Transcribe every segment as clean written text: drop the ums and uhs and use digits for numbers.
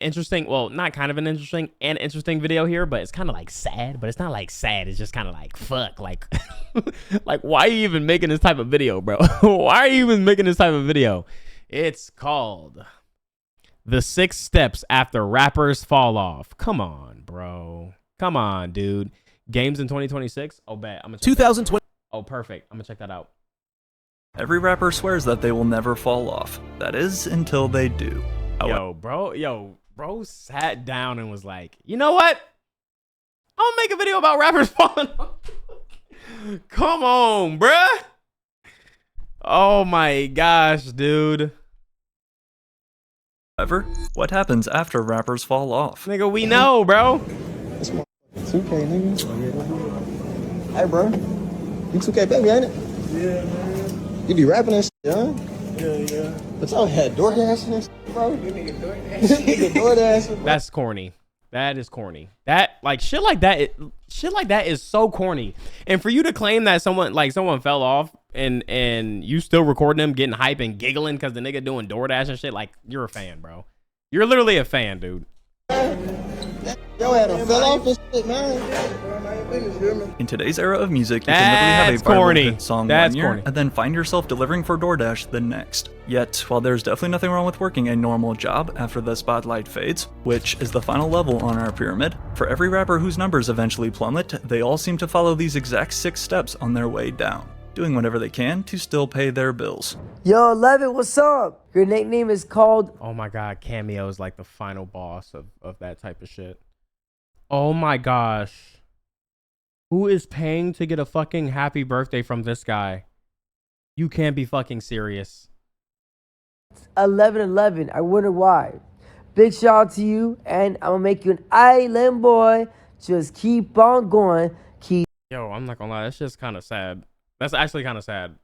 interesting, well, not kind of an interesting video here, but it's kind of like sad, but it's not like sad. It's just kind of like, fuck, like, like, why are you even making this type of video, bro? Why are you even making this type of video? It's called The 6 Steps After Rappers Fall Off. Come on, bro. Come on, dude. Games in 2026? Oh, bet. I'm gonna check 2020. Oh, perfect. I'm gonna check that out. Every rapper swears that they will never fall off. That is, until they do. Yo, bro sat down and was like, you know what? I'll make a video about rappers falling off. Come on, bruh. Oh my gosh, dude. However, what happens after rappers fall off? Nigga, we know, bro. That's my 2K, nigga. Hey, bro. You 2K baby, ain't it? Yeah, man. You be rapping that shit, huh? Yeah. But y'all had DoorDash and that shit, bro. You nigga Nigga DoorDash, bro. That's corny. That is corny. That, like, shit like that is so corny. And for you to claim that someone fell off and you still recording them getting hype and giggling because the nigga doing DoorDash and shit, like, you're a fan, bro. You're literally a fan, dude. Yo had a fell off and shit, man. In today's era of music, you can literally have a viral corny. hit song That's one year corny. and then find yourself delivering for DoorDash the next. Yet, while there's definitely nothing wrong with working a normal job after the spotlight fades, which is the final level on our pyramid, for every rapper whose numbers eventually plummet, they all seem to follow these exact 6 steps on their way down, doing whatever they can to still pay their bills. Yo, Levin, what's up? Your nickname is called... Oh my god, Cameo is like the final boss of that type of shit. Oh my gosh. Who is paying to get a fucking happy birthday from this guy? You can't be fucking serious. 1111. I wonder why. Big shout out to you, and I'm gonna make you an island boy. Just keep on going. Keep Yo, I'm not gonna lie, that's just kind of sad. That's actually kind of sad.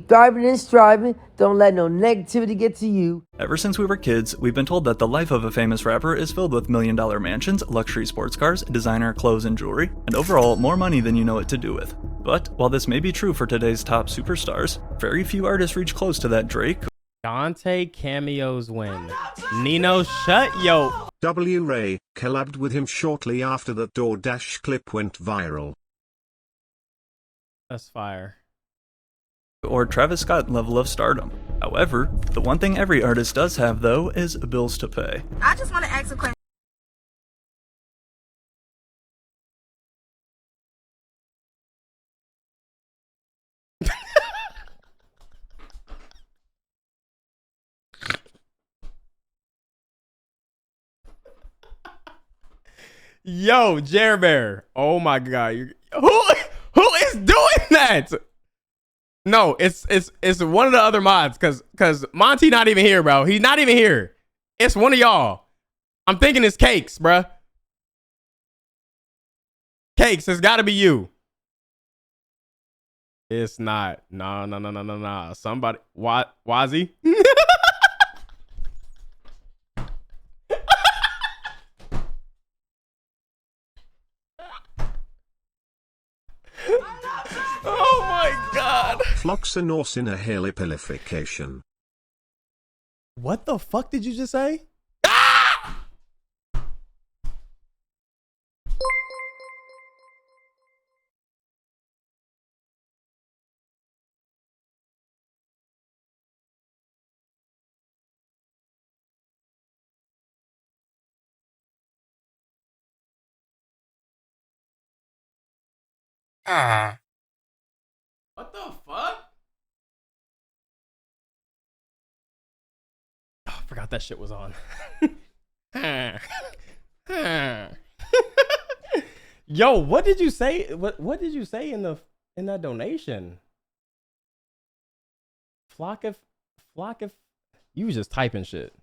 thriving and striving. Don't let no negativity get to you. Ever since we were kids, we've been told that the life of a famous rapper is filled with million-dollar mansions, luxury sports cars, designer clothes and jewelry, and overall more money than you know what to do with. But while this may be true for today's top superstars, very few artists reach close to that Drake Dante Cameos win. Nino, shut yo. W. Ray collabed with him shortly after that DoorDash clip went viral. That's fire. or Travis Scott level of stardom. However, the one thing every artist does have though is bills to pay. I just want to ask a question. Yo, Jer Bear. Oh my god. Who is doing that? No, it's one of the other mods cuz Monty not even here, bro. He's not even here. It's one of y'all. I'm thinking it's Cakes, bruh. Cakes, it's got to be you. It's not. No. Somebody Wazzy? Oh my god. Floxenorsin helipilification. What the fuck did you just say? What the fuck? Oh, I forgot that shit was on. Yo, what did you say? What did you say in that donation? Flock if you was just typing shit.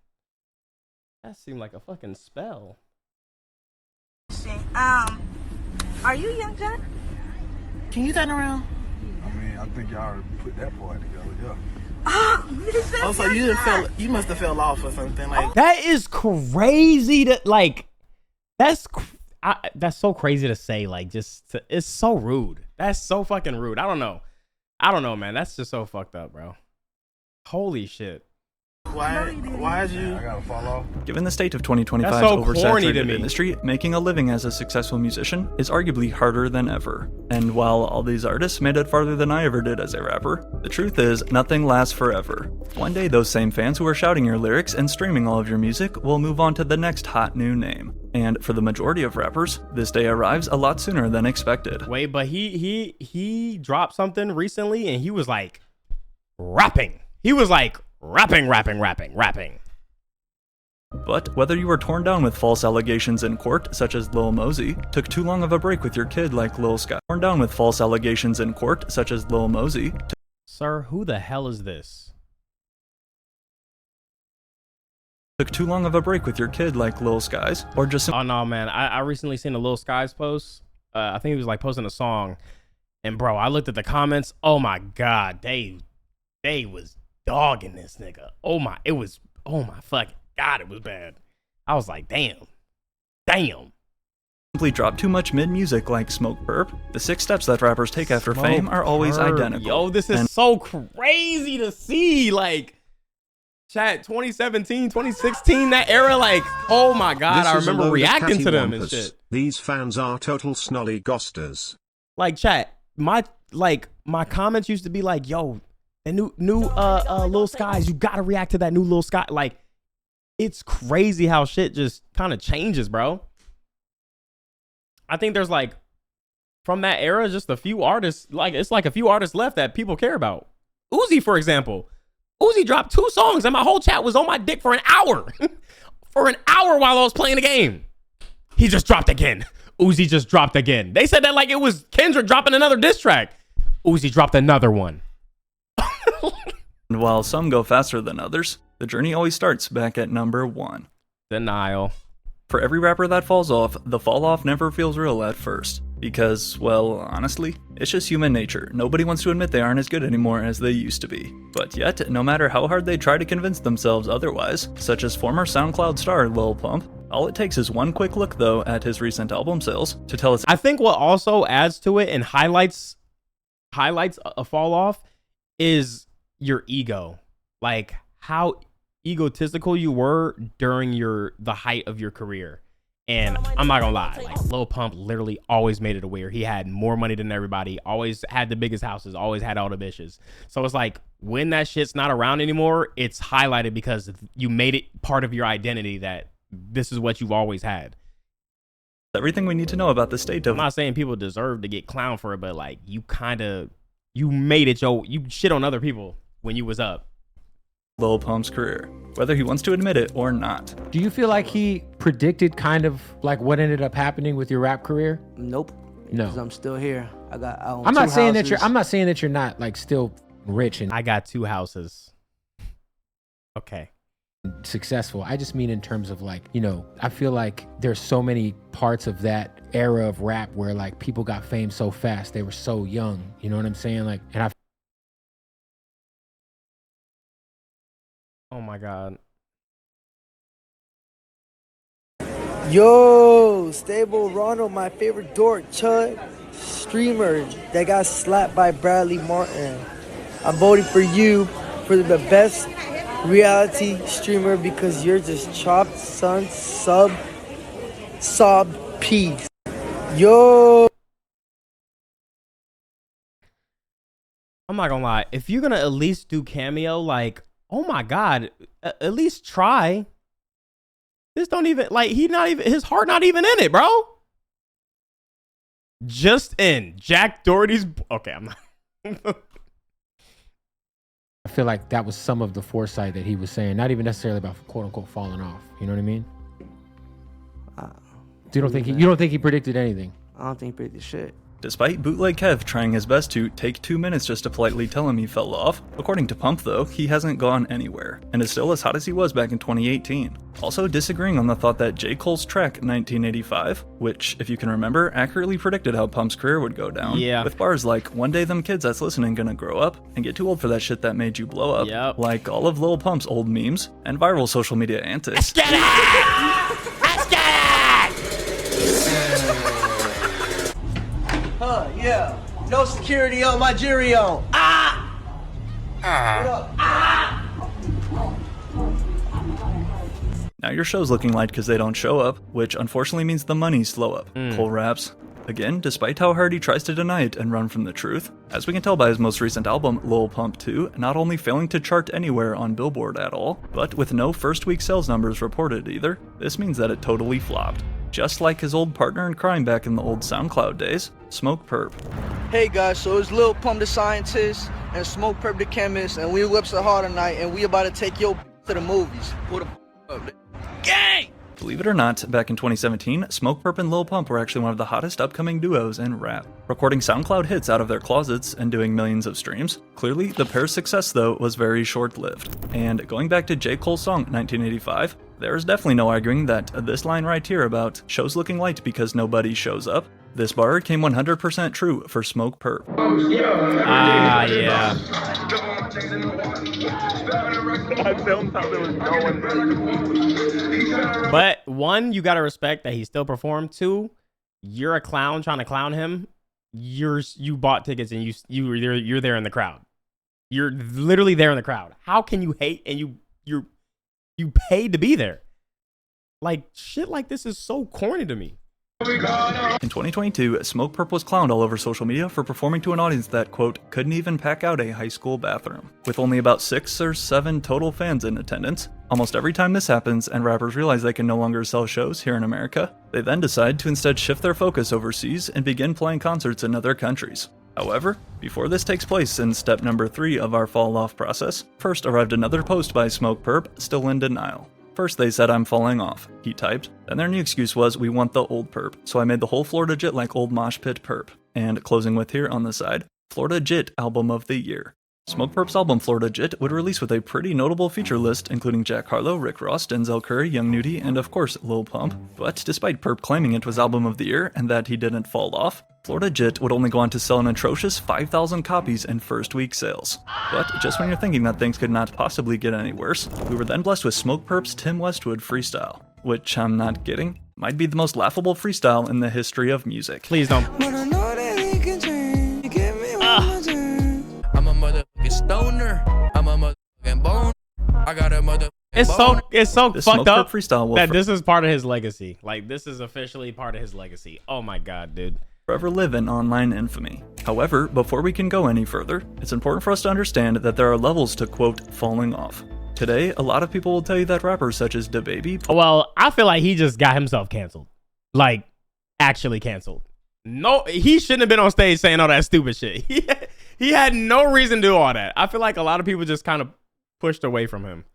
That seemed like a fucking spell. Are you Young John? Can you turn around? I mean, I think y'all already put that part together, yeah. Oh, so you must have fell off or something like. That is crazy to like. That's so crazy to say. Like, it's so rude. That's so fucking rude. I don't know, man. That's just so fucked up, bro. Holy shit. Why is you? I gotta fall off. Given the state of 2025's That's so corny to oversaturated me. industry, making a living as a successful musician is arguably harder than ever. And while all these artists made it farther than I ever did as a rapper, the truth is, nothing lasts forever. One day those same fans who are shouting your lyrics and streaming all of your music will move on to the next hot new name. And for the majority of rappers, this day arrives a lot sooner than expected. Wait, but he dropped something recently and he was like rapping. He was like rapping. But whether you were torn down with false allegations in court, such as Lil Mosey, took too long of a break with your kid like Lil Sky, torn down with false allegations in court, such as Lil Mosey, Sir, who the hell is this? took too long of a break with your kid like Lil Skies, or just Oh no, man. I recently seen a Lil Skies post. I think he was like posting a song. And bro, I looked at the comments. Oh my God. They was dogging this nigga. Oh my fucking God, it was bad. I was like, damn. simply drop too much mid-music like Smoke Perp. The 6 steps that rappers take after Smoke fame are always Perp. identical. Yo, this is so crazy to see. Like, chat, 2017, 2016, that era, like, oh my God, This I is a remember load of reacting to them and cattywampus. shit. These fans are total snolly ghosters. Like, chat, my comments used to be like, yo, the new Lil Skies, you gotta react to that new Lil Sky. Like, it's crazy how shit just kind of changes, bro. I think there's like, from that era, just a few artists, like, it's like a few artists left that people care about. Uzi, for example. Uzi dropped 2 songs and my whole chat was on my dick for an hour. For an hour while I was playing the game. He just dropped again. Uzi just dropped again. They said that like it was Kendrick dropping another diss track. Uzi dropped another one. And while some go faster than others, the journey always starts back at number 1. Denial. For every rapper that falls off, the fall off never feels real at first. Because, well, honestly, it's just human nature. Nobody wants to admit they aren't as good anymore as they used to be. But yet, no matter how hard they try to convince themselves otherwise, such as former SoundCloud star Lil Pump, all it takes is one quick look though at his recent album sales to tell us. I think what also adds to it and highlights a fall off is your ego. Like how egotistical you were during the height of your career. And I'm not gonna lie, like Lil Pump literally always made it aware. He had more money than everybody, always had the biggest houses, always had all the bitches. So it's like when that shit's not around anymore, it's highlighted because you made it part of your identity that this is what you've always had. Everything we need to know about the state of. I'm not saying people deserve to get clowned for it, but like you made it, you shit on other people when you was up. Lil Pump's career, whether he wants to admit it or not. Do you feel like he predicted kind of like what ended up happening with your rap career? Nope. No. Because I'm still here. I own I'm not two saying houses. that you're not like still rich and I got 2 houses. Okay. successful. I just mean in terms of like, you know, I feel like there's so many parts of that era of rap where like people got fame so fast. They were so young. You know what I'm saying? Like, and I. Oh my God. Yo, Stable Ronald, my favorite dork, Chud, streamer that got slapped by Bradley Martin. I'm voting for you for the best reality streamer because you're just chopped, son, sob piece. Yo. I'm not gonna lie. If you're gonna at least do cameo, like, oh my God, at least try. This don't even, like, his heart not even in it, bro. Just in Jack Doherty's, okay, I'm not. I feel like that was some of the foresight that he was saying, not even necessarily about quote unquote falling off. You know what I mean? You don't think he predicted anything? I don't think he predicted shit. Despite Bootleg Kev trying his best to take 2 minutes just to politely tell him he fell off, according to Pump though, he hasn't gone anywhere, and is still as hot as he was back in 2018. Also disagreeing on the thought that J. Cole's track 1985, which, if you can remember, accurately predicted how Pump's career would go down, Yeah. with bars like, one day them kids that's listening gonna grow up and get too old for that shit that made you blow up, Yep. like all of Lil Pump's old memes and viral social media antics. Get it! Let's get it! Yeah. No security on my jury on. What up? Now your show's looking light because they don't show up, which unfortunately means the money's slow up. Cole raps. Again, despite how hard he tries to deny it and run from the truth, as we can tell by his most recent album, Lil Pump 2, not only failing to chart anywhere on Billboard at all, but with no first week sales numbers reported either, this means that it totally flopped. Just like his old partner in crime back in the old SoundCloud days, Smoke Perp. Hey guys, so it's Lil Pump the scientist and Smoke Perp the chemist, and we whips it hard tonight, and we about to take your to the movies. Put up. Gang! Believe it or not, back in 2017, Smoke Perp and Lil Pump were actually one of the hottest upcoming duos in rap, recording SoundCloud hits out of their closets and doing millions of streams. Clearly, the pair's success, though, was very short-lived. And going back to J. Cole's song, 1985, there is definitely no arguing that this line right here about shows looking light because nobody shows up, this bar came 100% true for Smoke Perp. Ah, yeah. But one, you gotta respect that he still performed. Two, you're a clown trying to clown him. You bought tickets and you're there in the crowd. You're literally there in the crowd. How can you hate and you paid to be there? Like, shit like this is so corny to me. In 2022, Smoke Perp was clowned all over social media for performing to an audience that, quote, couldn't even pack out a high school bathroom. With only about 6 or 7 total fans in attendance, almost every time this happens and rappers realize they can no longer sell shows here in America, they then decide to instead shift their focus overseas and begin playing concerts in other countries. However, before this takes place in step number 3 of our fall off process, first arrived another post by Smoke Perp, still in denial. First they said I'm falling off, he typed. Then their new excuse was we want the old perp, so I made the whole Florida Jit like old mosh pit perp. And closing with here on the side, Florida Jit Album of the Year. Smoke Perp's album Florida Jit would release with a pretty notable feature list including Jack Harlow, Rick Ross, Denzel Curry, Young Nudie, and of course Lil Pump. But despite Perp claiming it was Album of the Year and that he didn't fall off, Florida Jit would only go on to sell an atrocious 5,000 copies in first week sales. But just when you're thinking that things could not possibly get any worse, we were then blessed with Smoke Perp's Tim Westwood freestyle, which I'm not kidding, might be the most laughable freestyle in the history of music. Please don't. I'm a motherfucking stoner. I'm a motherfucking bone. I got a motherfucking It's so The fucked Smoke up Perp freestyle will that this is part of his legacy. Like, this is officially part of his legacy. Oh my god, dude. forever live in online infamy. However, before we can go any further, it's important for us to understand that there are levels to, quote, falling off. Today, a lot of people will tell you that rappers such as DaBaby... Well, I feel like he just got himself canceled. Like, actually canceled. No, he shouldn't have been on stage saying all that stupid shit. He had no reason to do all that. I feel like a lot of people just kind of pushed away from him.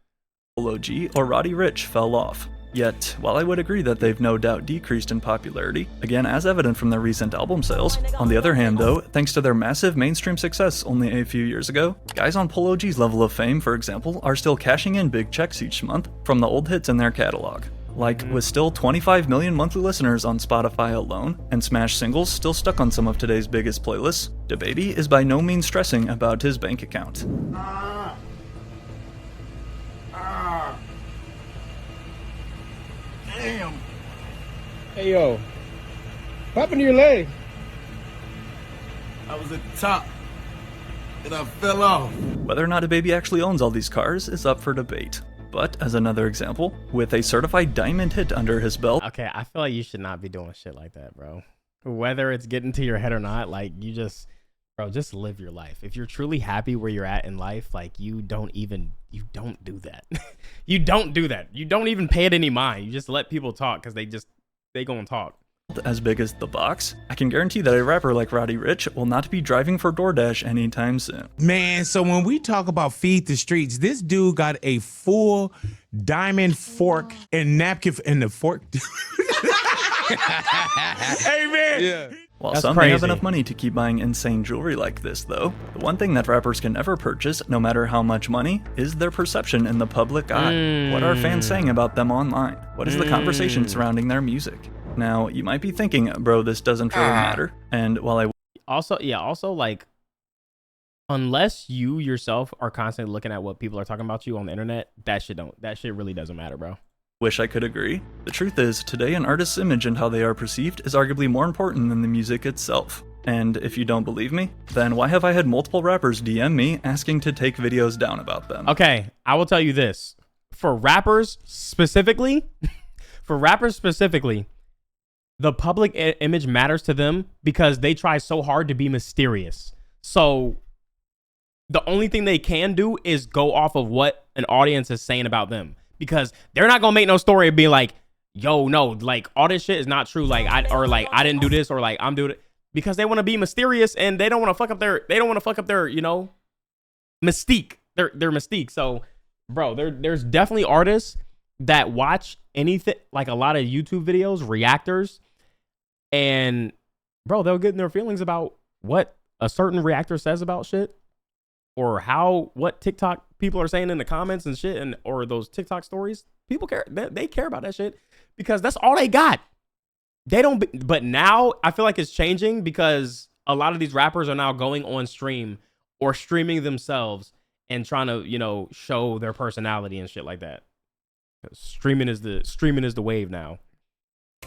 Polo G or Roddy Ricch fell off. Yet, while I would agree that they've no doubt decreased in popularity, again as evident from their recent album sales, on the other hand though, thanks to their massive mainstream success only a few years ago, guys on Polo G's level of fame, for example, are still cashing in big checks each month from the old hits in their catalog. Like, with still 25 million monthly listeners on Spotify alone, and smash singles still stuck on some of today's biggest playlists, DaBaby is by no means stressing about his bank account. Damn. Hey, yo. What happened to your leg? I was at the top, and I fell off. Whether or not DaBaby actually owns all these cars is up for debate. But, as another example, with a certified diamond hit under his belt... Okay, I feel like you should not be doing shit like that, bro. Whether it's getting to your head or not, like, you just... Bro, just live your life. If you're truly happy where you're at in life, like, you don't do that. You don't do that. You don't even pay it any mind. You just let people talk because they gonna talk. As big as the box, I can guarantee that a rapper like Roddy Ricch will not be driving for DoorDash anytime soon. Man, so when we talk about feed the streets, this dude got a full diamond fork and napkin in the fork. Hey, man. Yeah. While That's some crazy. may have enough money to keep buying insane jewelry like this, though, the one thing that rappers can never purchase, no matter how much money, is their perception in the public eye. What are fans saying about them online? What is the conversation surrounding their music? Now, you might be thinking, bro, this doesn't really matter. And while I Also, like, unless you yourself are constantly looking at what people are talking about you on the internet, that shit really doesn't matter, bro. wish I could agree, the truth is, today an artist's image and how they are perceived is arguably more important than the music itself. And if you don't believe me, then why have I had multiple rappers DM me asking to take videos down about them? Okay, I will tell you this. for rappers specifically, the public image matters to them because they try so hard to be mysterious. So the only thing they can do is go off of what an audience is saying about them, because they're not gonna make no story and be like, yo, no, like all this shit is not true. Like I didn't do this, or like I'm doing it, because they want to be mysterious and they don't want to fuck up their, you know, mystique, their mystique. So bro, there's definitely artists that watch anything, like a lot of YouTube videos, reactors, and bro, they'll get in their feelings about what a certain reactor says about shit, or what TikTok people are saying in the comments and shit, and or those TikTok stories. People care. They care about that shit because that's all they got. They don't. But now I feel like it's changing because a lot of these rappers are now going on stream or streaming themselves and trying to, you know, show their personality and shit like that. Streaming is the wave now.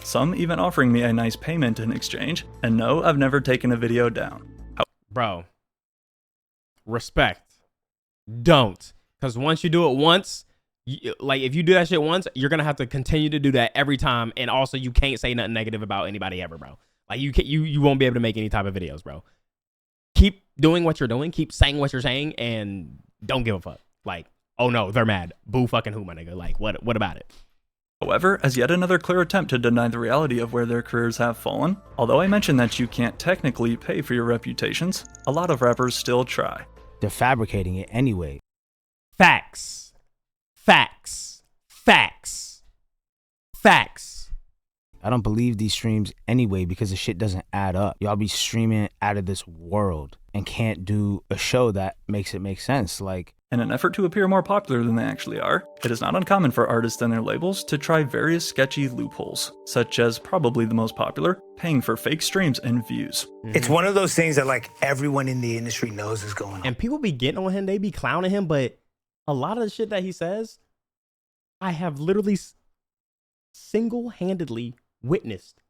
Some even offering me a nice payment in exchange. And no, I've never taken a video down. Bro, respect. Don't. Because once you do it once, like if you do that shit once, you're gonna have to continue to do that every time. And also you can't say nothing negative about anybody ever, bro. Like you won't be able to make any type of videos, bro. Keep doing what you're doing, keep saying what you're saying, and don't give a fuck. Like, oh no, they're mad. Boo fucking who, my nigga? Like, what about it? However, as yet another clear attempt to deny the reality of where their careers have fallen, although I mentioned that you can't technically pay for your reputations, a lot of rappers still try. They're fabricating it anyway. Facts. Facts. Facts. Facts. I don't believe these streams anyway because the shit doesn't add up. Y'all be streaming out of this world and can't do a show that makes it make sense. Like, in an effort to appear more popular than they actually are, it is not uncommon for artists and their labels to try various sketchy loopholes, such as probably the most popular, paying for fake streams and views. It's one of those things that like everyone in the industry knows is going on. And people be getting on him, they be clowning him, but a lot of the shit that he says, I have literally single-handedly witnessed,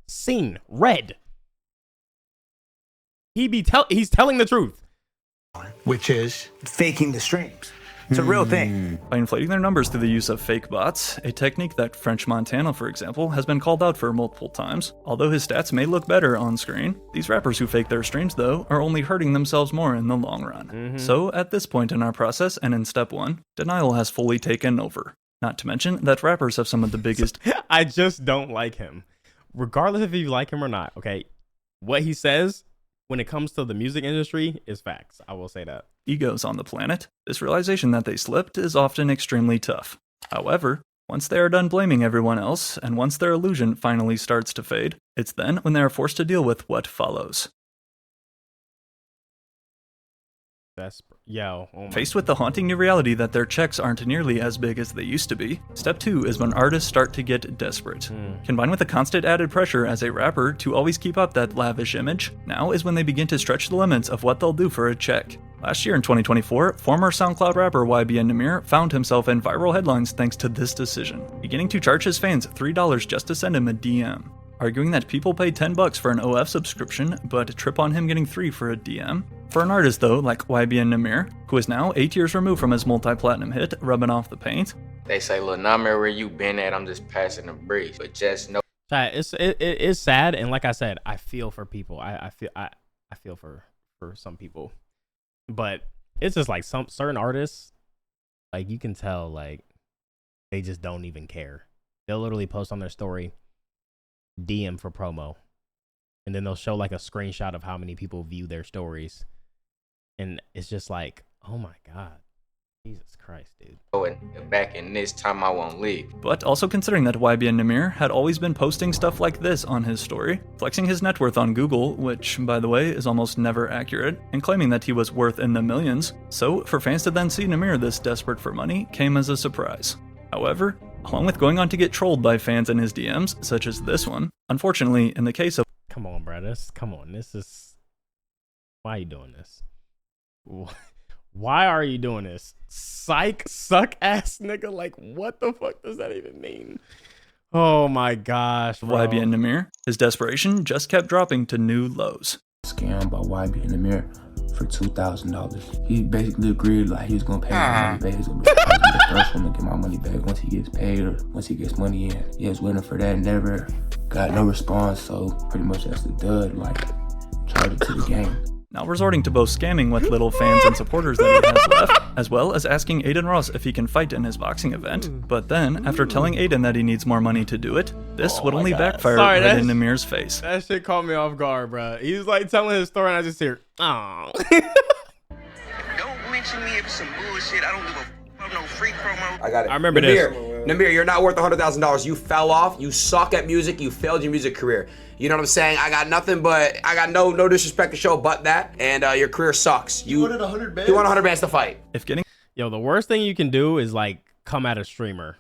seen, read. He's telling the truth. Which is faking the streams. It's a real thing. By inflating their numbers through the use of fake bots, a technique that French Montana, for example, has been called out for multiple times. Although his stats may look better on screen, these rappers who fake their streams, though, are only hurting themselves more in the long run. So, at this point in our process, and in step 1, denial has fully taken over. Not to mention that rappers have some of the biggest... I just don't like him. Regardless if you like him or not, okay? What he says when it comes to the music industry is facts. I will say that. Egos on the planet. This realization that they slipped is often extremely tough. However, once they are done blaming everyone else, and once their illusion finally starts to fade, it's then when they are forced to deal with what follows. Faced with the haunting new reality that their checks aren't nearly as big as they used to be, step 2 is when artists start to get desperate. Combined with the constant added pressure as a rapper to always keep up that lavish image, now is when they begin to stretch the limits of what they'll do for a check. Last year in 2024, former SoundCloud rapper ImDOntai found himself in viral headlines thanks to this decision, beginning to charge his fans $3 just to send him a DM. Arguing that people pay $10 for an OF subscription, but trip on him getting $3 for a DM. For an artist though, like ImDOntai, who is now 8 years removed from his multi-platinum hit, Rubbing Off the Paint. They say, "Lil Namir, where you been at? I'm just passing the breeze." But just know, it is sad, and like I said, I feel for people. I feel for some people, but it's just like some certain artists, like you can tell, like they just don't even care. They'll literally post on their story, DM for promo, and then they'll show like a screenshot of how many people view their stories, and it's just like, oh my god, Jesus Christ, dude. back in this time I won't leave. But also considering that ImDOntai had always been posting stuff like this on his story, flexing his net worth on Google, which by the way is almost never accurate, and claiming that he was worth in the millions, so for fans to then see Namir this desperate for money came as a surprise. However, along with going on to get trolled by fans in his DMs, such as this one, unfortunately, in the case of... Come on, bro, this is... Why are you doing this? Why are you doing this? Psych, suck ass nigga, like what the fuck does that even mean? Oh my gosh, bro. ImDOntai, his desperation just kept dropping to new lows. Scammed by ImDOntai for for $2,000. He basically agreed like he was gonna pay my money back. He's gonna be the first one to get my money back once he gets paid or once he gets money in. He was waiting for that, never got no response, so pretty much that's the dud, like charge it to the game. Now resorting to both scamming with little fans and supporters that he has left, as well as asking Aiden Ross if he can fight in his boxing event. But then, after telling Aiden that he needs more money to do it, this would only backfire right in Namir's face. That shit caught me off guard, bro. He was like telling his story and I just hear, oh. Don't mention me if it's some bullshit. I don't give a fuck no freak promo. I got it. I remember Namir, you're not worth $100,000. You fell off. You suck at music. You failed your music career. You know what I'm saying? I got nothing but, I got no disrespect to show but that, and your career sucks. You wanted 100 bands? You want 100 bands to fight. If getting... Yo, the worst thing you can do is like come at a streamer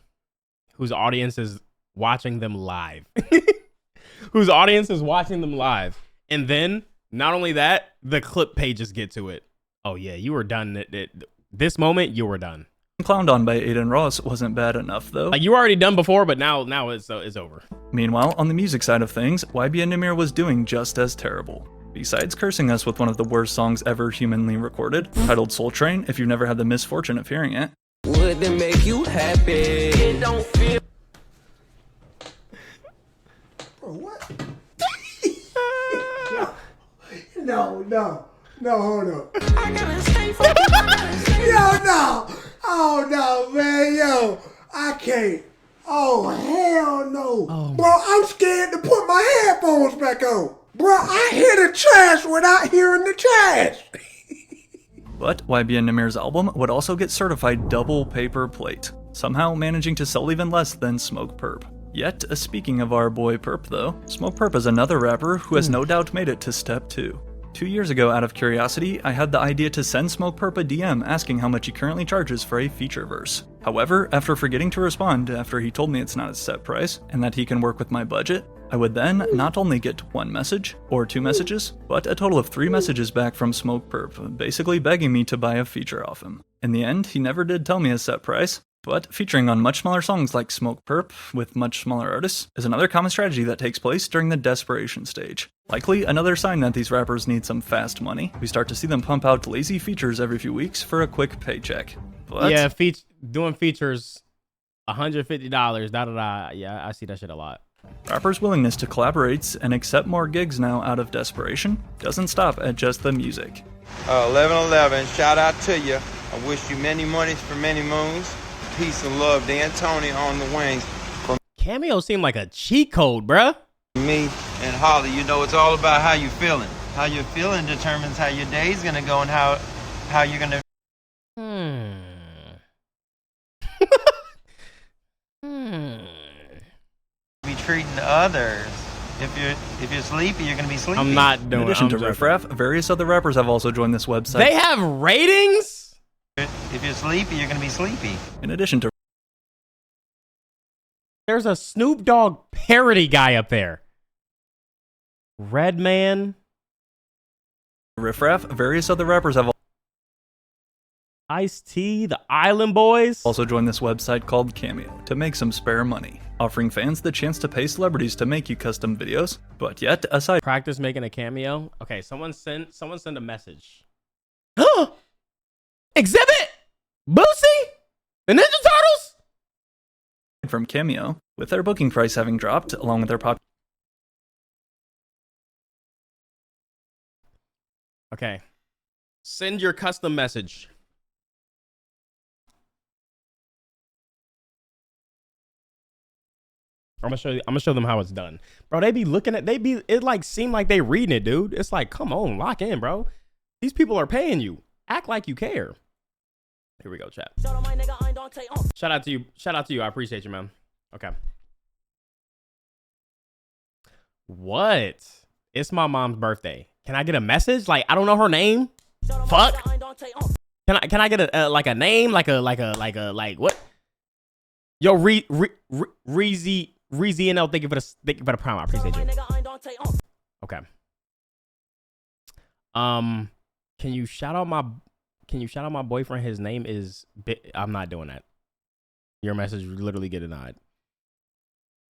whose audience is watching them live. Whose audience is watching them live. And then, not only that, the clip pages get to it. Oh yeah, you were done. This moment, you were done. Clowned on by Aiden Ross wasn't bad enough, though. Like, you were already done before, but now it's over. Meanwhile, on the music side of things, YB and Namir was doing just as terrible. Besides cursing us with one of the worst songs ever humanly recorded, titled Soul Train, if you've never had the misfortune of hearing it. Would it make you happy? It don't feel... Bro, what? No, hold up. I gotta stay Yo, no. Oh, no, man, yo. I can't. Oh, hell no. Oh. Bro, I'm scared to put my headphones back on. Bro, I hear the trash without hearing the trash. But YB and Namir's album would also get certified double paper plate, somehow managing to sell even less than Smoke Perp. Yet, speaking of our boy Perp though, Smoke Perp is another rapper who has no doubt made it to step 2. 2 years ago, out of curiosity, I had the idea to send Smoke Perp a DM asking how much he currently charges for a feature verse. However, after forgetting to respond after he told me it's not a set price, and that he can work with my budget, I would then not only get 1 message, or 2 messages, but a total of 3 messages back from Smoke Perp, basically begging me to buy a feature off him. In the end, he never did tell me a set price, but featuring on much smaller songs like Smoke Perp with much smaller artists is another common strategy that takes place during the desperation stage. Likely another sign that these rappers need some fast money. We start to see them pump out lazy features every few weeks for a quick paycheck. But yeah, doing features, $150, da-da-da. Yeah, I see that shit a lot. Rappers' willingness to collaborate and accept more gigs now out of desperation doesn't stop at just the music. 1111, shout out to you. I wish you many monies for many moons. Peace and love, Dan Tony on the wings. From Cameo seemed like a cheat code, bruh. Me and Holly, you know it's all about how you feeling. How you're feeling determines how your day's gonna go and how you're gonna. Be treating others. If you're sleepy, you're gonna be sleepy. I'm not doing. In addition to joking. Riff Raff, various other rappers have also joined this website. They have ratings? If you're sleepy, you're gonna be sleepy. In addition to, there's a Snoop Dogg parody guy up there. Redman. Riff Raff, various other rappers have Ice-T, the Island Boys also joined this website called Cameo to make some spare money, offering fans the chance to pay celebrities to make you custom videos. But yet, aside practice making a cameo. Okay, someone send a message. Exhibit Boosie, the Ninja Turtles. From Cameo, with their booking price having dropped, along with their Okay, send your custom message. I'm gonna show them how it's done, bro. It like seem like they reading it, dude. It's like, come on, lock in, bro. These people are paying you. Act like you care. Here we go, chat. Shout out to you. Shout out to you. I appreciate you, man. Okay. What? It's my mom's birthday. Can I get a message? Like, I don't know her name. Fuck. Can I get a like a name? Like what? Yo, Reezy NL, thank you for the prime. I appreciate you. Okay. Can you shout out my boyfriend? His name is I'm not doing that. Your message literally get denied.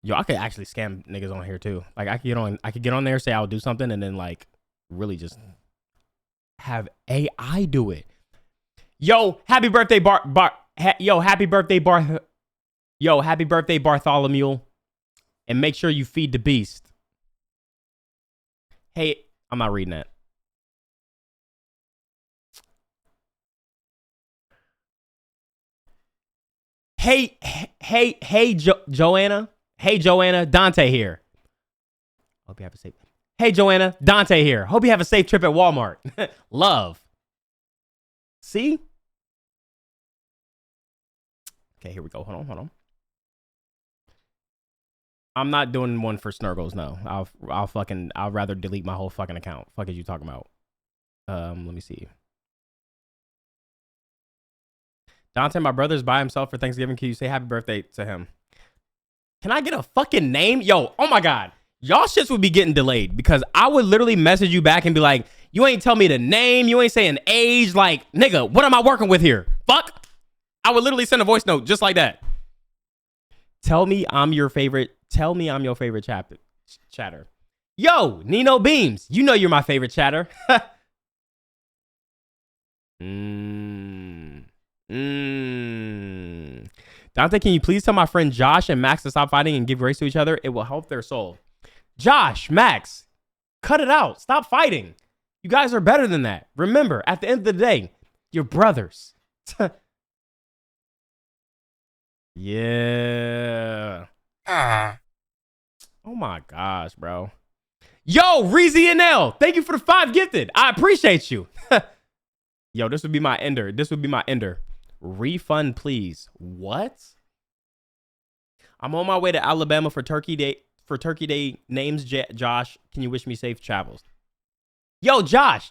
Yo, I could actually scam niggas on here too. Like I could get on there, say I'll do something, and then like really just have AI do it. Yo, happy birthday, happy birthday, Bartholomew. And make sure you feed the beast. Hey, I'm not reading that. Hey, Joanna. Hey, Joanna. Dante here. Hope you have a safe. Hey, Joanna. Dante here. Hope you have a safe trip at Walmart. Love. See? Okay, here we go. Hold on. I'm not doing one for Snurgles, no. I'll rather delete my whole fucking account. Fuck is you talking about? Let me see. Dante, my brother's by himself for Thanksgiving. Can you say happy birthday to him? Can I get a fucking name? Yo, oh my God. Y'all shits would be getting delayed because I would literally message you back and be like, you ain't tell me the name. You ain't saying age. Like, nigga, what am I working with here? Fuck. I would literally send a voice note just like that. Tell me I'm your favorite chatter. Yo, Nino Beams. You know you're my favorite chatter. Dante, can you please tell my friend Josh and Max to stop fighting and give grace to each other? It will help their soul. Josh, Max, cut it out. Stop fighting. You guys are better than that. Remember, at the end of the day, you're brothers. Yeah. Oh my gosh, bro. Yo, Reezy and L, thank you for the 5 gifted. I appreciate you. Yo, this would be my ender. Refund, please. What? I'm on my way to Alabama for Turkey Day. Names Josh. Can you wish me safe travels? Yo, Josh.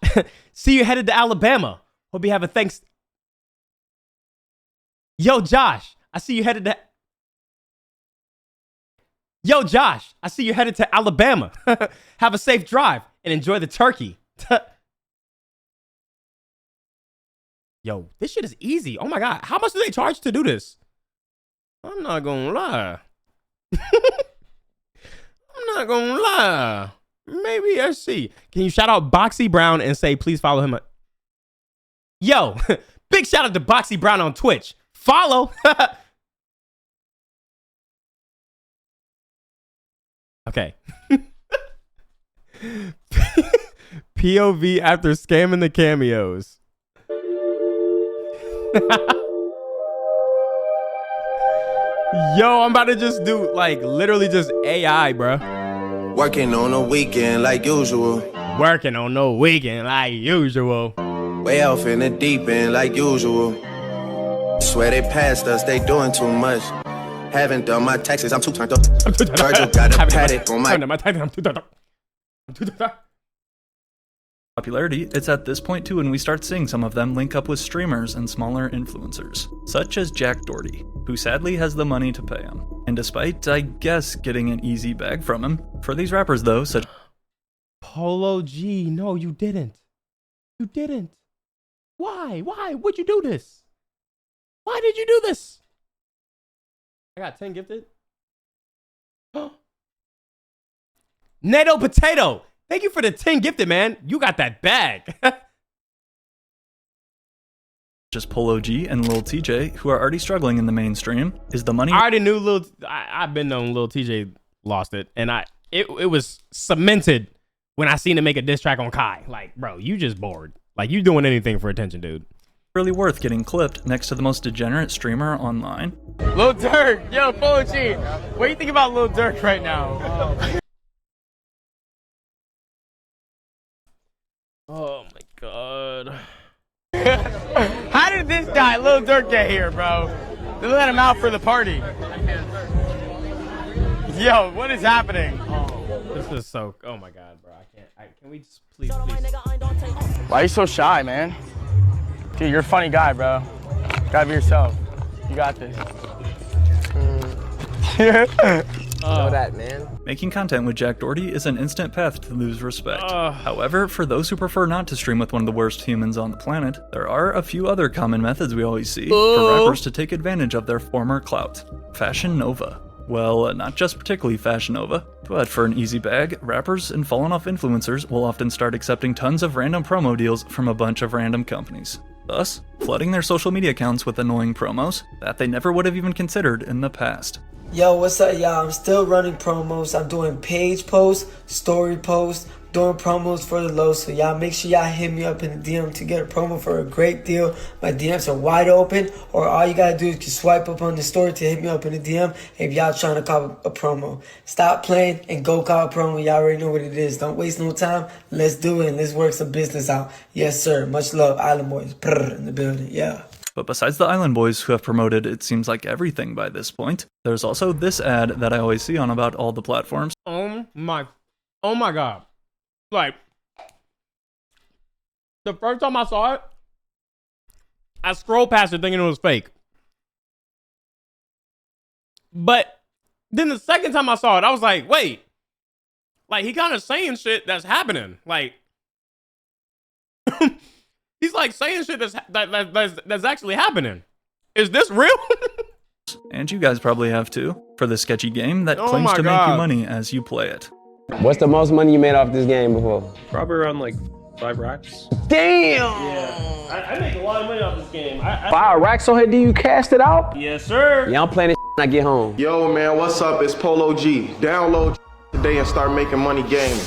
See you headed to Alabama. Hope you have a thanks. Yo, Josh. I see you headed to. Yo, Josh. I see you headed to Alabama. Have a safe drive and enjoy the turkey. Yo, this shit is easy. Oh my God. How much do they charge to do this? I'm not gonna lie. Maybe I see. Can you shout out Boxy Brown and say, please follow him? Yo, big shout out to Boxy Brown on Twitch. Follow. Okay. POV after scamming the cameos. Yo, I'm about to just do like literally just AI, bro. Working on a weekend like usual. Way off in the deep end like usual. Swear they passed us, they doing too much. Haven't done my taxes, I'm too turned up. Virgil got a paddock on my I'm too turned up. Popularity, it's at this point too when we start seeing some of them link up with streamers and smaller influencers, such as Jack Doherty, who sadly has the money to pay him. And despite, I guess, getting an easy bag from him, for these rappers though, such Polo G, no, you didn't. You didn't. Why? Would you do this? Why did you do this? I got 10 gifted. Neto Potato. Thank you for the 10 gifted, man. You got that bag. just Polo G and Lil TJ, who are already struggling in the mainstream, is the money. I already knew I've been known Lil TJ lost it, and it was cemented when I seen him make a diss track on Kai. Like, bro, you just bored. Like, you doing anything for attention, dude. Really worth getting clipped next to the most degenerate streamer online. Lil Durk, yo, Polo G, what do you think about Lil Durk right now? Oh my god. How did this guy, Lil Durk, get here, bro? They let him out for the party. Yo, what is happening? This is so. Oh my god, bro. Can we just please? Why are you so shy, man? Dude, you're a funny guy, bro. Gotta be yourself. You got this. Know that, man. Making content with Jack Doherty is an instant path to lose respect. However, for those who prefer not to stream with one of the worst humans on the planet, there are a few other common methods we always see for rappers to take advantage of their former clout. Fashion Nova. Well, not just particularly Fashion Nova, but for an easy bag, rappers and fallen off influencers will often start accepting tons of random promo deals from a bunch of random companies, thus flooding their social media accounts with annoying promos that they never would have even considered in the past. Yo, what's up, y'all? I'm still running promos. I'm doing page posts, story posts, doing promos for the low. So y'all make sure y'all hit me up in the DM to get a promo for a great deal. My DMs are wide open, or all you gotta do is just swipe up on the story to hit me up in the DM if y'all trying to call a promo. Stop playing and go call a promo. Y'all already know what it is. Don't waste no time. Let's do it and let's work some business out. Yes, sir. Much love, Island Boys. Brr, in the building. Yeah. But besides the Island Boys who have promoted it seems like everything by this point, there's also this ad that I always see on about all the platforms. Oh my God. Like, the first time I saw it, I scrolled past it thinking it was fake. But then the second time I saw it, I was like, wait, like he kind of saying shit that's happening. Like, he's like saying shit that's actually happening. Is this real? And you guys probably have too, for the sketchy game that Oh claims my to make God. you money as you play it. What's the most money you made off this game before? Probably around like 5 racks. Damn! Yeah, I make a lot of money off this game. 5 racks on here, do you cast it out? Yes, sir. Yeah, I'm playing this when I get home. Yo, man, what's up? It's Polo G. Download today and start making money gaming.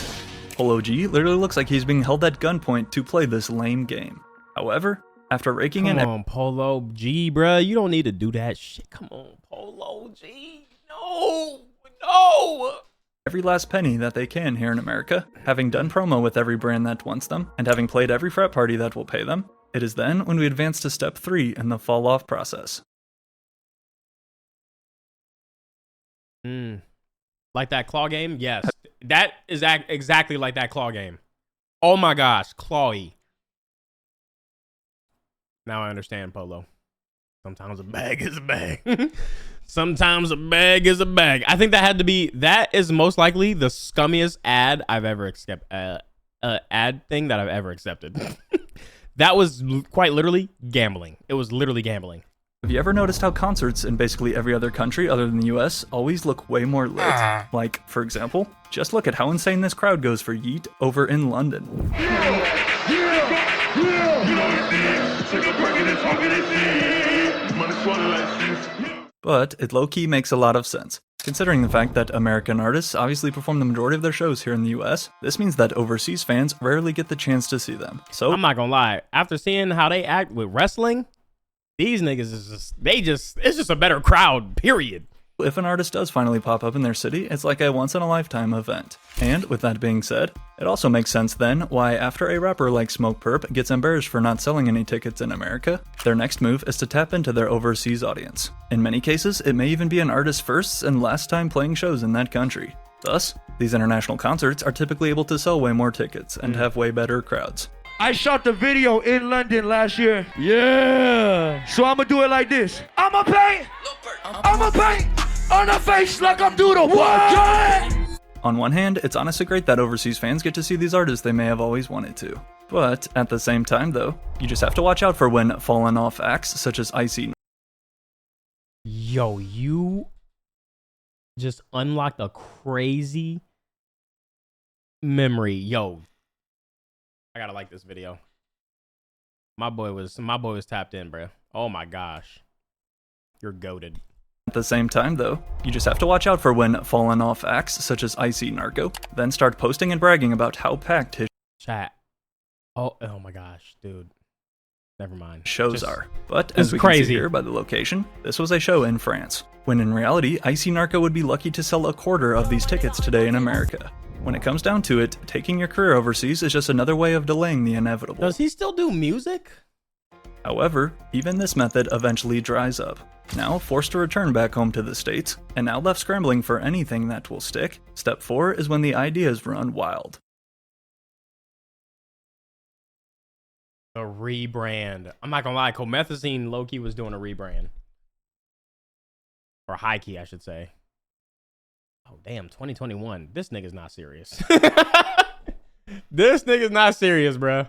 Polo G literally looks like he's being held at gunpoint to play this lame game. However, after raking in... Come on, Polo G, bruh. You don't need to do that shit. Come on, Polo G. No. every last penny that they can here in America, having done promo with every brand that wants them, and having played every frat party that will pay them, it is then when we advance to step 3 in the fall off process. Like that claw game? Yes. That is exactly like that claw game. Oh my gosh, Clawy. Now I understand, Polo. Sometimes a bag is a bag. Sometimes a bag is a bag. I think that is most likely the scummiest ad I've ever ad thing that I've ever accepted. That was quite literally gambling. It was literally gambling. Have you ever noticed how concerts in basically every other country other than the US always look way more lit? Like, for example, just look at how insane this crowd goes for Yeet over in London. But it low-key makes a lot of sense. Considering the fact that American artists obviously perform the majority of their shows here in the US, this means that overseas fans rarely get the chance to see them. So I'm not gonna lie, after seeing how they act with wrestling, these niggas is it's just a better crowd, period. If an artist does finally pop up in their city, it's like a once-in-a-lifetime event. And with that being said, it also makes sense then why after a rapper like Smoke Perp gets embarrassed for not selling any tickets in America, their next move is to tap into their overseas audience. In many cases, it may even be an artist's first and last time playing shows in that country. Thus, these international concerts are typically able to sell way more tickets and have way better crowds. I shot the video in London last year. Yeah. So I'ma do it like this. I'ma paint on the face like I'm doing a what? On one hand, it's honestly great that overseas fans get to see these artists they may have always wanted to. But at the same time though, you just have to watch out for when fallen off acts such as Icy. Yo, you just unlocked a crazy memory. Yo, I gotta like this video. My boy was tapped in, bro. Oh my gosh. You're goated. At the same time though, you just have to watch out for when fallen off acts such as Icy Narco then start posting and bragging about how packed his chat. Oh my gosh, dude. Never mind. Shows are. But as we can see here by the location, this was a show in France, when in reality, Icy Narco would be lucky to sell a quarter of these tickets today in America. When it comes down to it, taking your career overseas is just another way of delaying the inevitable. Does he still do music? However, even this method eventually dries up. Now forced to return back home to the States, and now left scrambling for anything that will stick, step 4 is when the ideas run wild. A rebrand. I'm not gonna lie, Comethazine low-key was doing a rebrand. Or high-key, I should say. Oh, damn, 2021. This nigga's not serious. This nigga's not serious, bruh.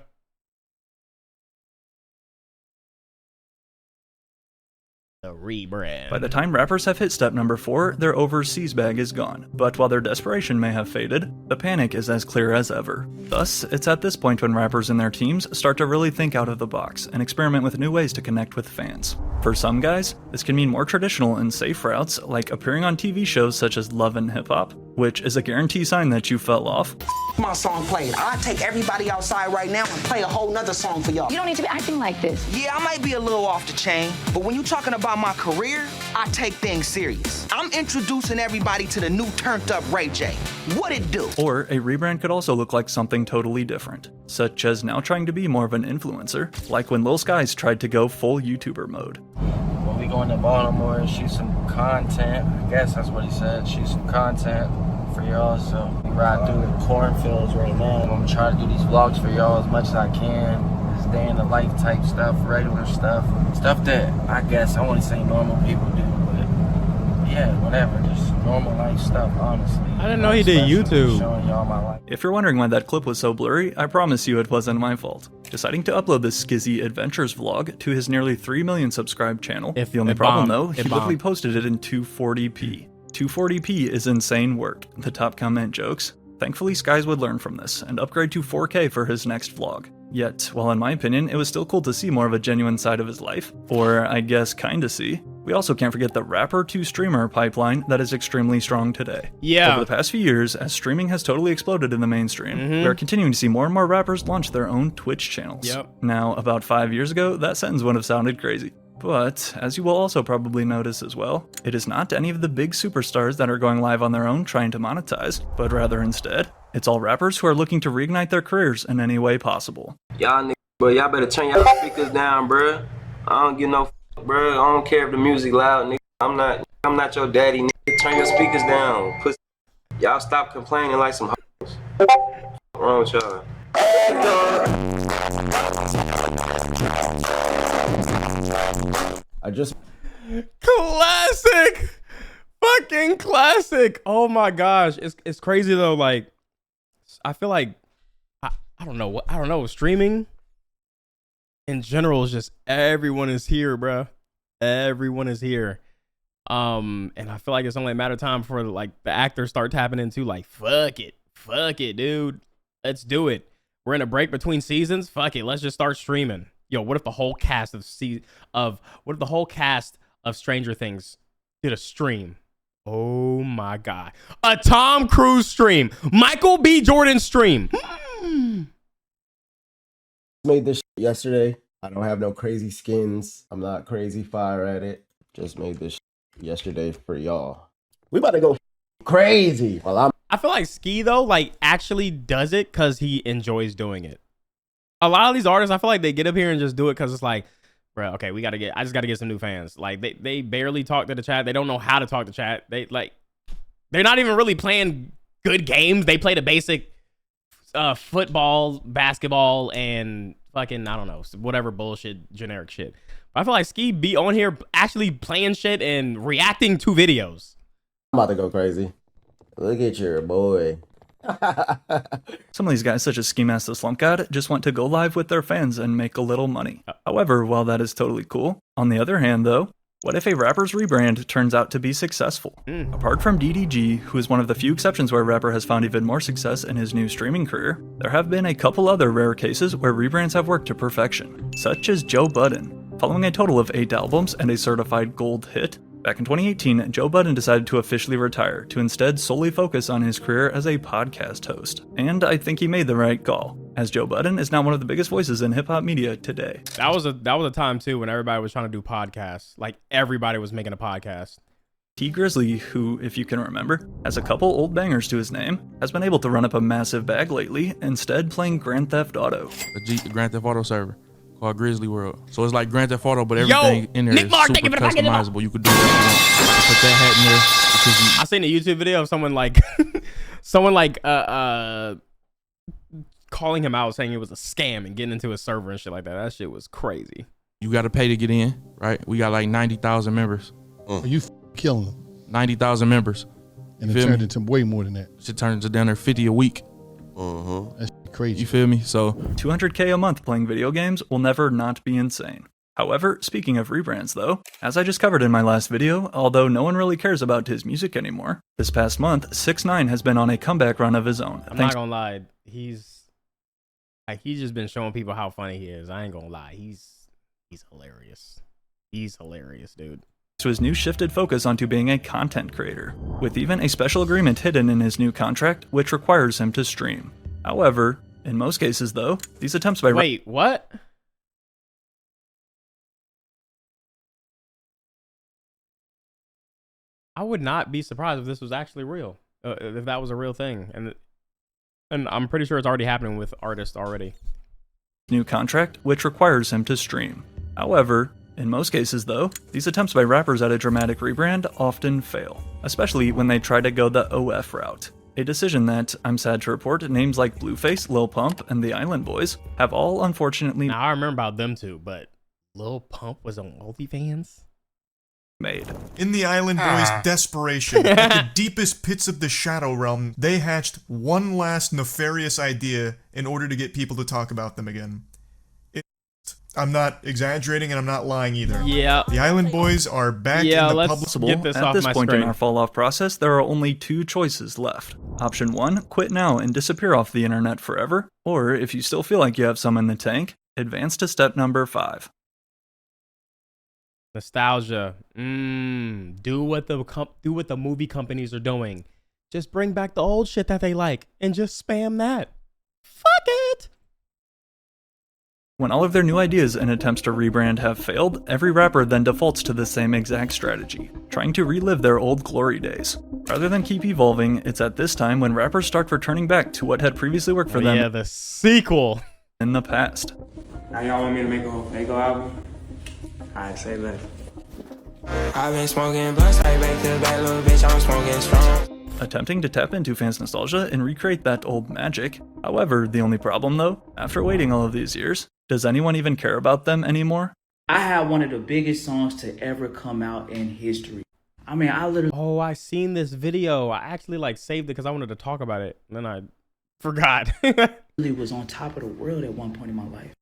The rebrand. By the time rappers have hit step number 4, their overseas bag is gone. But while their desperation may have faded, the panic is as clear as ever. Thus, it's at this point when rappers and their teams start to really think out of the box and experiment with new ways to connect with fans. For some guys, this can mean more traditional and safe routes, like appearing on TV shows such as Love and Hip Hop, which is a guarantee sign that you fell off. My song played. I'll take everybody outside right now and play a whole nother song for y'all. You don't need to be acting like this. Yeah, I might be a little off the chain, but when you're talking about my career, I take things serious. I'm introducing everybody to the new turned up Ray J. What it do? Or a rebrand could also look like something totally different, such as now trying to be more of an influencer, like when Lil Skies tried to go full YouTuber mode. When we going to Baltimore and shoot some content, I guess that's what he said, shoot some content for y'all. So we ride through the cornfields right now. I'm gonna try to do these vlogs for y'all as much as I can. This day in the life type stuff, regular stuff that I guess I want to say normal people do, but yeah, whatever, just normal life stuff, honestly. I didn't know he did YouTube. Showing y'all my life. If you're wondering why that clip was so blurry, I promise you it wasn't my fault. Deciding to upload this Skizzy Adventures vlog to his nearly 3 million subscribed channel, the only problem though, he literally posted it in 240p. 240p is insane work. The top comment jokes. Thankfully, Skies would learn from this and upgrade to 4K for his next vlog. Yet, while in my opinion, it was still cool to see more of a genuine side of his life, or I guess kinda see, we also can't forget the rapper to streamer pipeline that is extremely strong today. Yeah. Over the past few years, as streaming has totally exploded in the mainstream, we are continuing to see more and more rappers launch their own Twitch channels. Now, about 5 years ago, that sentence would have sounded crazy. But, as you will also probably notice as well, it is not any of the big superstars that are going live on their own trying to monetize, but rather instead, it's all rappers who are looking to reignite their careers in any way possible. Y'all niggas, bro, y'all better turn y'all speakers down, bro. I don't give no f, bro. I don't care if the music loud, nigga. I'm not your daddy, nigga. Turn your speakers down. Pussy. Y'all stop complaining like some hoes. What's wrong with y'all? Classic, fucking classic. Oh my gosh, it's crazy though. Like, I feel like I don't know. Streaming in general is just everyone is here, bruh. Everyone is here. And I feel like it's only a matter of time before like the actors start tapping into like, fuck it, dude. Let's do it. We're in a break between seasons. Fuck it, let's just start streaming. Yo, what if the whole cast of Stranger Things did a stream? Oh my god, a Tom Cruise stream, Michael B. Jordan stream. Made this yesterday. I don't have no crazy skins. I'm not crazy fire at it. Just made this yesterday for y'all. We about to go crazy. I feel like Ski though, like actually does it because he enjoys doing it. A lot of these artists, I feel like they get up here and just do it because it's like, bro, okay, I just gotta get some new fans. Like they barely talk to the chat. They don't know how to talk to chat. They're not even really playing good games. They play the basic football, basketball, and fucking, I don't know, whatever bullshit, generic shit. But I feel like Ski be on here actually playing shit and reacting to videos. I'm about to go crazy. Look at your boy. Some of these guys, such as Ski Mask the Slump God, just want to go live with their fans and make a little money. However, while that is totally cool, on the other hand though, what if a rapper's rebrand turns out to be successful? Apart from DDG, who is one of the few exceptions where a rapper has found even more success in his new streaming career, there have been a couple other rare cases where rebrands have worked to perfection, such as Joe Budden. Following a total of 8 albums and a certified gold hit, back in 2018, Joe Budden decided to officially retire, to instead solely focus on his career as a podcast host. And I think he made the right call, as Joe Budden is now one of the biggest voices in hip-hop media today. That was a time too when everybody was trying to do podcasts. Like everybody was making a podcast. T Grizzly, who, if you can remember, has a couple old bangers to his name, has been able to run up a massive bag lately, instead playing Grand Theft Auto. The Grand Theft Auto server called Grizzly World. So it's like Grand Theft Auto, but everything in there is super customizable. You could do whatever you want. You put that hat in there. I seen a YouTube video of someone like calling him out, saying it was a scam and getting into his server and shit like that. That shit was crazy. You got to pay to get in, right? We got like 90,000 members. You killing them. 90,000 members. And it turned into way more than that. Shit turns to down there 50 a week. That's crazy. You feel me? So 200K a month playing video games will never not be insane. However, speaking of rebrands though, as I just covered in my last video, although no one really cares about his music anymore, this past month, 6ix9ine has been on a comeback run of his own. I'm not gonna lie, he's just been showing people how funny he is. I ain't gonna lie, he's hilarious. He's hilarious, dude. To his new shifted focus onto being a content creator, with even a special agreement hidden in his new contract, which requires him to stream. However, in most cases though, these attempts by— Wait, what? I would not be surprised if this was actually real, if that was a real thing, and I'm pretty sure it's already happening with artists already. New contract, which requires him to stream. However, in most cases though, these attempts by rappers at a dramatic rebrand often fail, especially when they try to go the OF route. A decision that, I'm sad to report, names like Blueface, Lil Pump, and the Island Boys have all unfortunately— Now I remember about them too, but Lil Pump was on OnlyFans? Made. In the Island Boys' desperation, at the deepest pits of the Shadow Realm, they hatched one last nefarious idea in order to get people to talk about them again. I'm not exaggerating and I'm not lying either. Yeah. The Island Boys are back in the public. At this point in our fall-off process, there are only two choices left. Option 1, quit now and disappear off the internet forever. Or, if you still feel like you have some in the tank, advance to step number 5. Nostalgia. Do what the movie companies are doing. Just bring back the old shit that they like and just spam that. Fuck it. When all of their new ideas and attempts to rebrand have failed, every rapper then defaults to the same exact strategy, trying to relive their old glory days. Rather than keep evolving, it's at this time when rappers start returning back to what had previously worked for them. Yeah, the sequel. In the past. Now y'all want me to make a album? Alright, say less. I've been smoking blunts, like back to back, little bitch, I'm smoking strong. Attempting to tap into fans' nostalgia and recreate that old magic. However, the only problem though, after waiting all of these years, does anyone even care about them anymore? I had one of the biggest songs to ever come out in history. I mean, I literally— Oh, I seen this video. I actually saved it because I wanted to talk about it. And then I forgot. Really was on top of the world at one point in my life.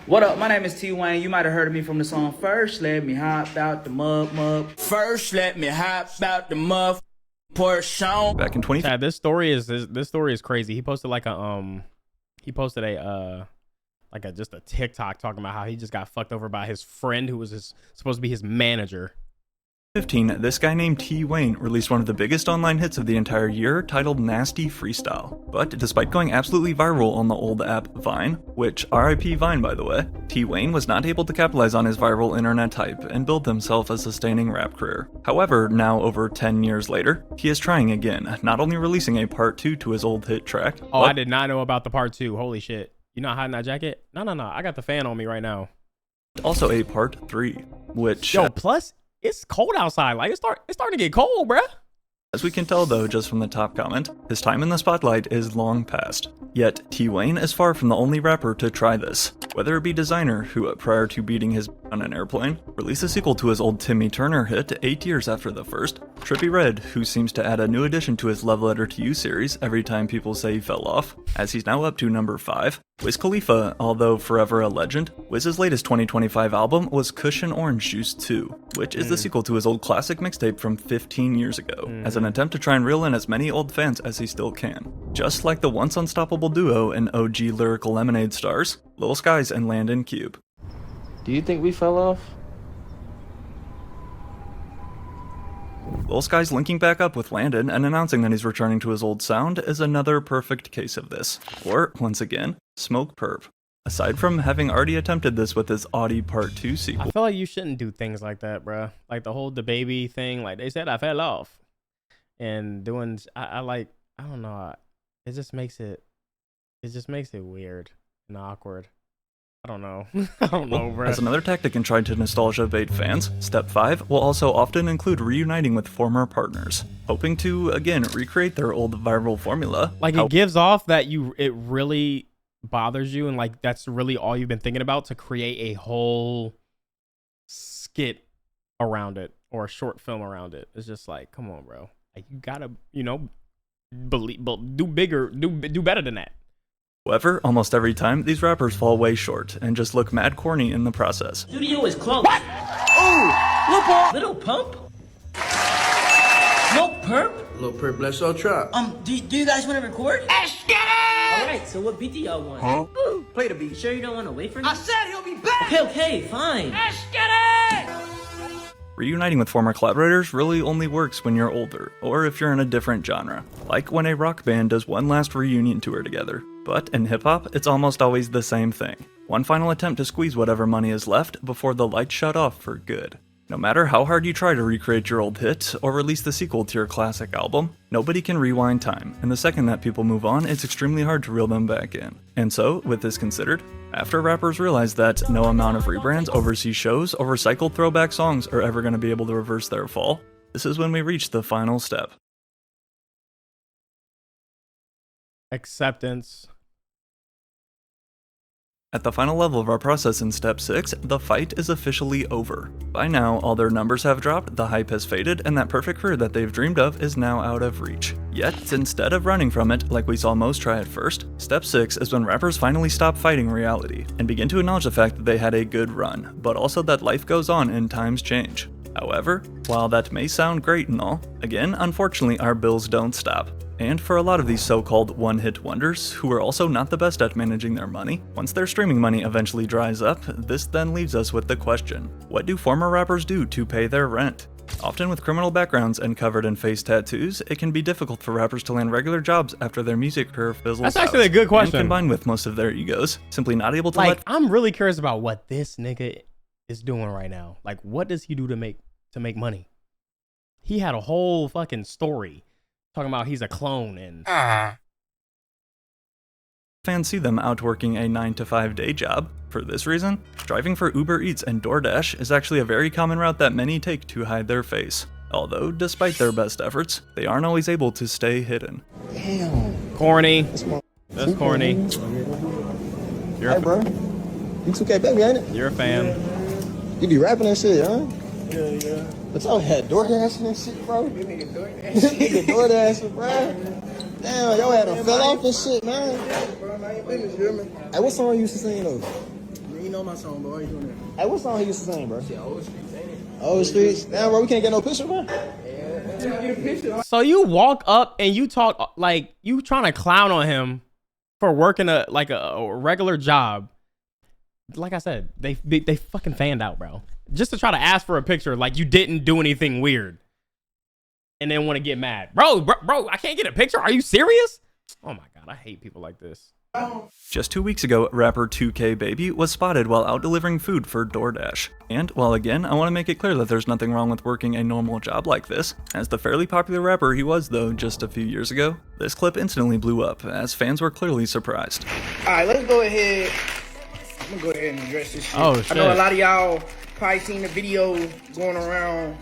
What up? My name is T Wayne. You might have heard of me from the song First Let Me Hop Out the Mud. First let me hop out the mud. Porsche. Back in 20— Chad, this story is crazy. He posted just a TikTok talking about how he just got fucked over by his friend who was supposed to be his manager. 2015, this guy named T Wayne released one of the biggest online hits of the entire year, titled Nasty Freestyle. But despite going absolutely viral on the old app Vine, which RIP Vine by the way, T Wayne was not able to capitalize on his viral internet hype and build himself a sustaining rap career. However, now over 10 years later, he is trying again, not only releasing a part 2 to his old hit track— Oh, I did not know about the part 2. Holy shit. You not hiding that jacket? No. I got the fan on me right now. Also a part 3, which— Yo, plus, it's cold outside. Like, it's starting to get cold, bruh. As we can tell though, just from the top comment, his time in the spotlight is long past. Yet, T Wayne is far from the only rapper to try this. Whether it be Designer, who prior to beating his on an airplane, released a sequel to his old Timmy Turner hit 8 years after the first, Trippie Redd, who seems to add a new addition to his Love Letter to You series every time people say he fell off, as he's now up to number 5. Wiz Khalifa, although forever a legend, Wiz's latest 2025 album was Cushion Orange Juice 2, which is the sequel to his old classic mixtape from 15 years ago, as an attempt to try and reel in as many old fans as he still can. Just like the once unstoppable duo and OG Lyrical Lemonade stars, Lil Skies and Landon Cube. Do you think we fell off? Lil Skies linking back up with Landon and announcing that he's returning to his old sound is another perfect case of this. Or, once again, Smoke Perp. Aside from having already attempted this with his Audi Part 2 sequel. I feel like you shouldn't do things like that, bruh. Like the whole DaBaby thing, like they said I fell off. And doing, I don't know, it just makes it weird and awkward. I don't know. I don't know, bro. As another tactic in trying to nostalgia bait fans, Step 5 will also often include reuniting with former partners, hoping to, again, recreate their old viral formula. Like, it gives off that it really bothers you, and like that's really all you've been thinking about, to create a whole skit around it or a short film around it. It's just like, come on, bro. Like, you gotta, do better than that. However, almost every time, these rappers fall way short and just look mad corny in the process. Studio is closed. What? Oh, Little Pump? No Perp? Little Perp, bless your trap. Do you guys want to record? Let's get it! Alright, so what beat do y'all want? Huh? Ooh, play the beat. Sure you don't want to wait for me? I said he'll be back! Okay, fine. Let's get it! Reuniting with former collaborators really only works when you're older, or if you're in a different genre, like when a rock band does one last reunion tour together. But in hip-hop, it's almost always the same thing. One final attempt to squeeze whatever money is left before the lights shut off for good. No matter how hard you try to recreate your old hit, or release the sequel to your classic album, nobody can rewind time, and the second that people move on, it's extremely hard to reel them back in. And so, with this considered, after rappers realize that no amount of rebrands, overseas shows, or recycled throwback songs are ever going to be able to reverse their fall, this is when we reach the final step. Acceptance. At the final level of our process in Step 6, the fight is officially over. By now, all their numbers have dropped, the hype has faded, and that perfect career that they've dreamed of is now out of reach. Yet, instead of running from it, like we saw most try at first, Step 6 is when rappers finally stop fighting reality, and begin to acknowledge the fact that they had a good run, but also that life goes on and times change. However, while that may sound great and all, again, unfortunately our bills don't stop. And for a lot of these so-called one-hit wonders, who are also not the best at managing their money, once their streaming money eventually dries up, this then leaves us with the question, what do former rappers do to pay their rent? Often with criminal backgrounds and covered in face tattoos, it can be difficult for rappers to land regular jobs after their music career fizzles out. That's actually a good question. And combined with most of their egos, simply not able to I'm really curious about what this nigga is doing right now. Like, what does he do to make money? He had a whole fucking story talking about he's a clone and fans see them out working a 9-to-5 day job. For this reason, driving for Uber Eats and DoorDash is actually a very common route that many take to hide their face. Although, despite their best efforts, they aren't always able to stay hidden. Damn. Corny. That's corny. Hey, bro. You 2K baby, ain't it? You're a fan. You be rapping that shit, huh? Yeah. But y'all had DoorDash and shit, bro. You nigga DoorDash, bro. Damn, y'all had a fell off and shit, man. Hey, what song you used to sing though? You know my song, bro. Why you doing that? Hey, what song he used to sing, bro? Old Streets, ain't it? Old Streets. Damn, bro, we can't get no picture, bro. So you walk up and you talk like you trying to clown on him for working a regular job. Like I said, they fucking fanned out, bro. Just to try to ask for a picture like you didn't do anything weird. And then want to get mad. Bro, I can't get a picture? Are you serious? Oh my God, I hate people like this. Just 2 weeks ago, rapper 2K Baby was spotted while out delivering food for DoorDash. And while again, I want to make it clear that there's nothing wrong with working a normal job like this, as the fairly popular rapper he was though just a few years ago, this clip instantly blew up, as fans were clearly surprised. Alright, let's go ahead. I'm gonna go ahead and address this shit. Oh, shit. I know a lot of y'all probably seen the video going around,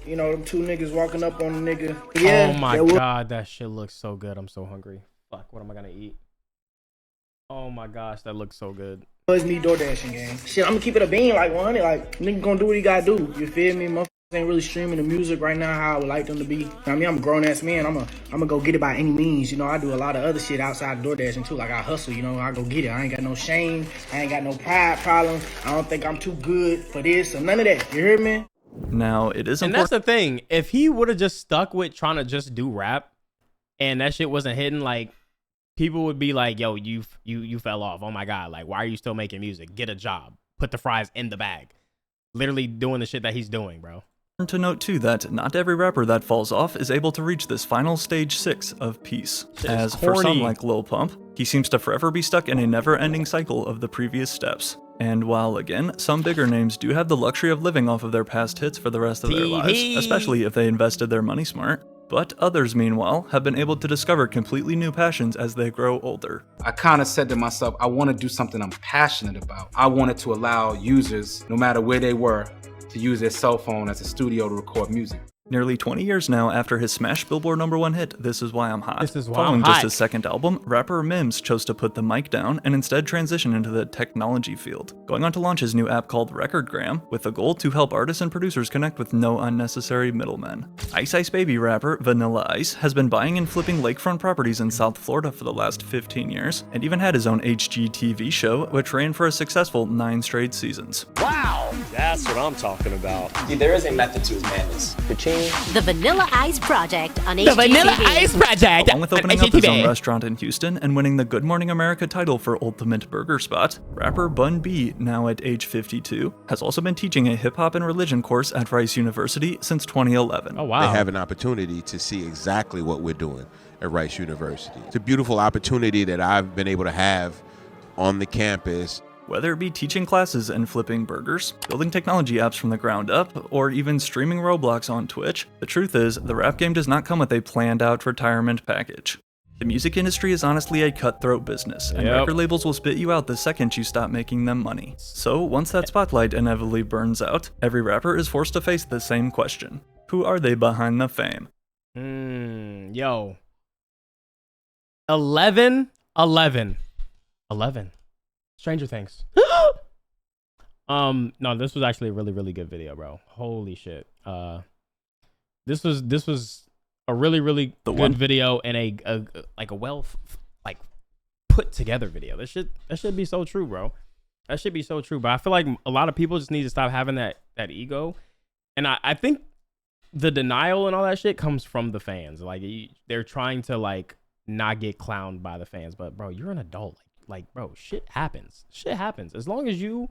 you know, them two niggas walking up on the nigga. Yeah, oh my God, that shit looks so good. I'm so hungry. Fuck, what am I gonna eat? Oh my gosh, that looks so good. It's me DoorDashing, gang. Shit, I'm gonna keep it a bean like 100. Like, nigga gonna do what he gotta do. You feel me? Motherfuckers ain't really streaming the music right now how I would like them to be. I mean, I'm a grown ass man. I'm gonna go get it by any means. You know, I do a lot of other shit outside DoorDashing too. Like, I hustle, you know, I go get it. I ain't got no shame. I ain't got no pride problems. I don't think I'm too good for this or none of that. You hear me? Now, it is important. And that's the thing. If he would have just stuck with trying to just do rap and that shit wasn't hidden, like, people would be like, yo, you fell off. Oh my God. Like, why are you still making music? Get a job. Put the fries in the bag. Literally doing the shit that he's doing, bro. To note too that not every rapper that falls off is able to reach this final stage 6 of peace. As for some like Lil Pump, he seems to forever be stuck in a never-ending cycle of the previous steps. And while again, some bigger names do have the luxury of living off of their past hits for the rest of their lives, especially if they invested their money smart, but others, meanwhile, have been able to discover completely new passions as they grow older. I kind of said to myself, I want to do something I'm passionate about. I wanted to allow users, no matter where they were, to use their cell phone as a studio to record music. Nearly 20 years now after his smash Billboard #1 hit, This Is Why I'm Hot. This Is Why Following I'm just Hot. his second album, rapper Mims chose to put the mic down and instead transition into the technology field, going on to launch his new app called Recordgram, with the goal to help artists and producers connect with no unnecessary middlemen. Ice Ice Baby rapper Vanilla Ice has been buying and flipping lakefront properties in South Florida for the last 15 years, and even had his own HGTV show, which ran for a successful 9 straight seasons. Wow, that's what I'm talking about. See, there is a method to his madness. The Vanilla Ice Project on The HGTV. Vanilla Ice Project. Along with opening up his own restaurant in Houston and winning the Good Morning America title for Ultimate Burger Spot, rapper Bun B, now at age 52, has also been teaching a hip-hop and religion course at Rice University since 2011. Oh, wow. They have an opportunity to see exactly what we're doing at Rice University. It's a beautiful opportunity that I've been able to have on the campus. Whether it be teaching classes and flipping burgers, building technology apps from the ground up, or even streaming Roblox on Twitch, the truth is, the rap game does not come with a planned-out retirement package. The music industry is honestly a cutthroat business, and record labels will spit you out the second you stop making them money. So once that spotlight inevitably burns out, every rapper is forced to face the same question. Who are they behind the fame? Yo. 11. Stranger Things. No, this was actually a really, really good video, bro. Holy shit. This was a really, really good video and a well put together video. That should be so true, bro. That should be so true. But I feel like a lot of people just need to stop having that ego. And I think the denial and all that shit comes from the fans. Like they're trying to like not get clowned by the fans. But bro, you're an adult. Like, bro, shit happens. Shit happens. As long as you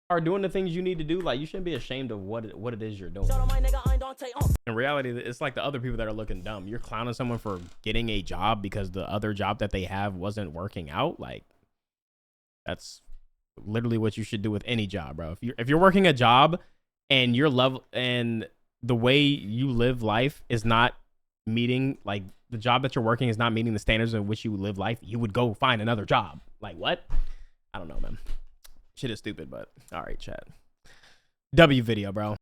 are doing the things you need to do, like, you shouldn't be ashamed of what it is you're doing. In reality, it's like the other people that are looking dumb. You're clowning someone for getting a job because the other job that they have wasn't working out. Like, that's literally what you should do with any job, bro. If you're working a job and your level and the way you live life is not meeting, like, the job that you're working is not meeting the standards in which you live life, you would go find another job. Like, what? I don't know, man. Shit is stupid, but all right, chat. W video, bro.